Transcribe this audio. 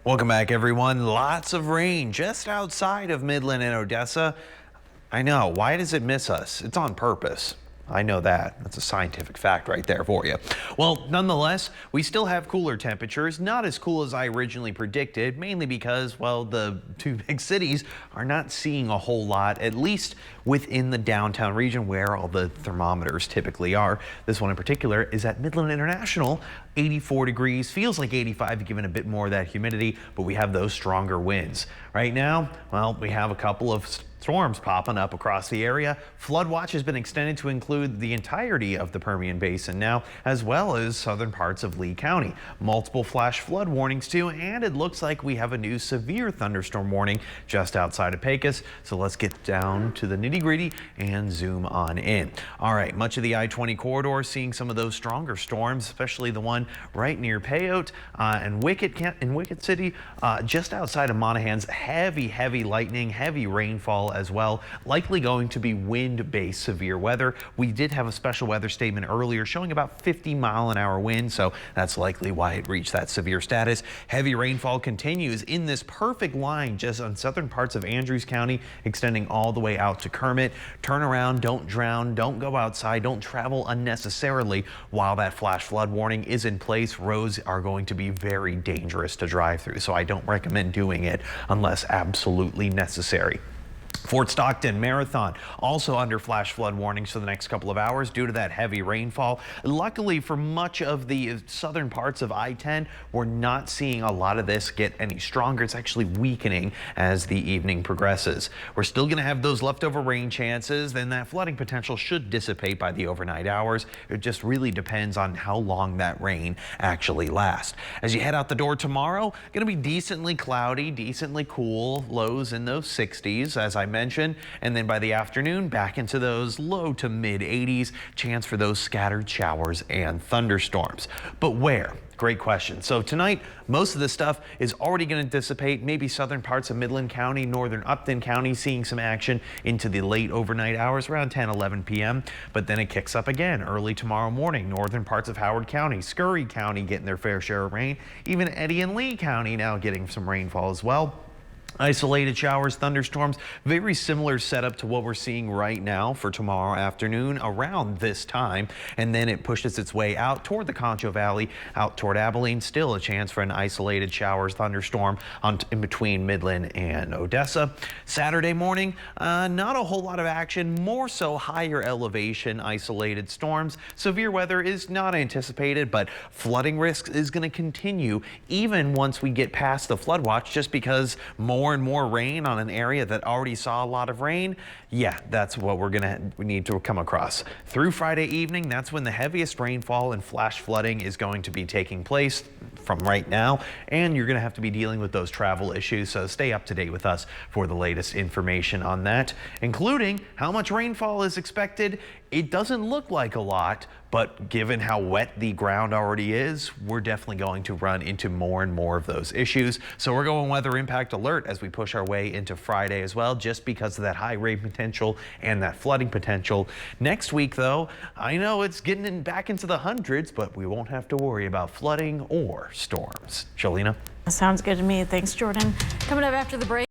Welcome back, everyone. Lots of rain just outside of Midland and Odessa. I know. Why does it miss us? It's on purpose. I know that. That's a scientific fact right there for you. Well, nonetheless, we still have cooler temperatures, not as cool as I originally predicted, mainly because, well, the two big cities are not seeing a whole lot, at least within the downtown region where all the thermometers typically are. This one in particular is at Midland International, 84 degrees, feels like 85 given a bit more of that humidity, but we have those stronger winds. Right now, well, we have a couple of storms popping up across the area. Flood watch has been extended to include the entirety of the Permian Basin now, as well as southern parts of Lee County. Multiple flash flood warnings too, and it looks like we have a new severe thunderstorm warning just outside of Pecos. So let's get down to the nitty-gritty and zoom on in. All right, much of the I-20 corridor seeing some of those stronger storms, especially the one right near Peyote and Wickett City, just outside of Monahans. Heavy lightning, heavy rainfall as well, likely going to be wind-based severe weather. We did have a special weather statement earlier showing about 50-mile-an-hour wind, so that's likely why it reached that severe status. Heavy rainfall continues in this perfect line just on southern parts of Andrews County, extending all the way out to Kermit. Turn around, don't drown, don't go outside, don't travel unnecessarily while that flash flood warning is in place. Roads are going to be very dangerous to drive through, so I don't recommend doing it unless absolutely necessary. Fort Stockton Marathon also under flash flood warnings for the next couple of hours due to that heavy rainfall. Luckily for much of the southern parts of I-10, we're not seeing a lot of this get any stronger. It's actually weakening as the evening progresses. We're still going to have those leftover rain chances, then that flooding potential should dissipate by the overnight hours. It just really depends on how long that rain actually lasts. As you head out the door tomorrow, going to be decently cloudy, decently cool, lows in those 60s as I mentioned, and then by the afternoon back into those low to mid 80s, chance for those scattered showers and thunderstorms. But where? Great question. So tonight, most of this stuff is already going to dissipate. Maybe southern parts of Midland County, northern Upton County seeing some action into the late overnight hours around 10-11 p.m. But then it kicks up again early tomorrow morning. Northern parts of Howard County, Scurry County getting their fair share of rain. Even Eddy and Lee County now getting some rainfall as well. Isolated showers, thunderstorms, very similar setup to what we're seeing right now for tomorrow afternoon around this time. And then it pushes its way out toward the Concho Valley, out toward Abilene. Still a chance for an isolated showers, thunderstorm in between Midland and Odessa. Saturday morning, not a whole lot of action, more so higher elevation isolated storms. Severe weather is not anticipated, but flooding risk is going to continue even once we get past the flood watch, just because more and more rain on an area that already saw a lot of rain. Yeah, that's what we need to come across. Through Friday evening, that's when the heaviest rainfall and flash flooding is going to be taking place from right now, and you're going to have to be dealing with those travel issues, so stay up to date with us for the latest information on that, including how much rainfall is expected. It doesn't look like a lot, but given how wet the ground already is, we're definitely going to run into more and more of those issues. So we're going weather impact alert as we push our way into Friday as well, just because of that high rain potential and that flooding potential. Next week, though, I know it's getting back into the hundreds, but we won't have to worry about flooding or storms. Jolena? Sounds good to me. Thanks, Jordan. Coming up after the break.